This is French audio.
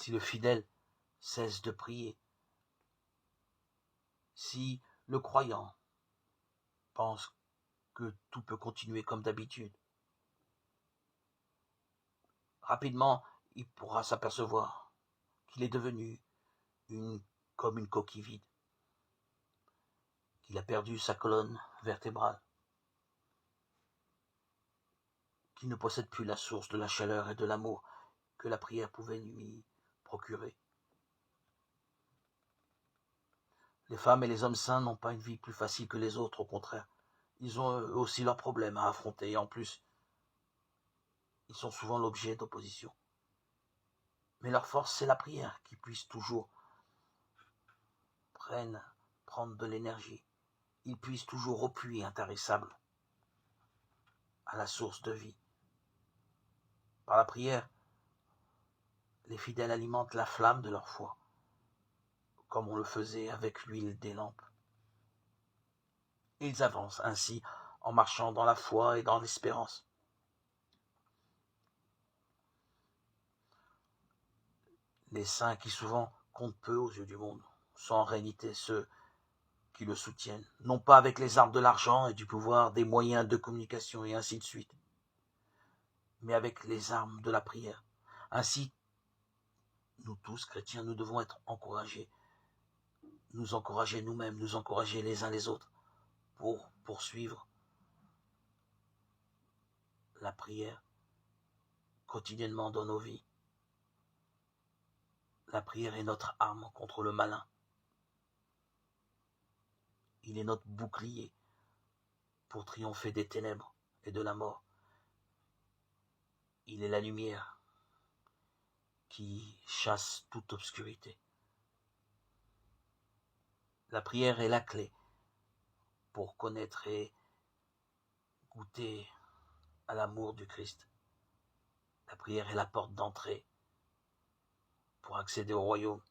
si le fidèle cesse de prier, si le croyant pense que tout peut continuer comme d'habitude, rapidement, il pourra s'apercevoir qu'il est devenu comme une coquille vide, qu'il a perdu sa colonne vertébrale, qu'il ne possède plus la source de la chaleur et de l'amour que la prière pouvait lui procurer. Les femmes et les hommes saints n'ont pas une vie plus facile que les autres, au contraire. Ils ont eux aussi leurs problèmes à affronter et en plus, ils sont souvent l'objet d'opposition. Mais leur force, c'est la prière qui puisse toujours prendre de l'énergie. Ils puissent toujours au puits intarissable, à la source de vie. Par la prière, les fidèles alimentent la flamme de leur foi, comme on le faisait avec l'huile des lampes. Ils avancent ainsi en marchant dans la foi et dans l'espérance. Les saints qui souvent comptent peu aux yeux du monde sont en réalité ceux qui le soutiennent, non pas avec les armes de l'argent et du pouvoir, des moyens de communication et ainsi de suite, mais avec les armes de la prière. Ainsi, nous tous, chrétiens, nous devons être encouragés, nous encourager nous-mêmes, nous encourager les uns les autres pour poursuivre la prière quotidiennement dans nos vies. La prière est notre arme contre le malin. Il est notre bouclier pour triompher des ténèbres et de la mort. Il est la lumière qui chasse toute obscurité. La prière est la clé pour connaître et goûter à l'amour du Christ. La prière est la porte d'entrée pour accéder au royaume.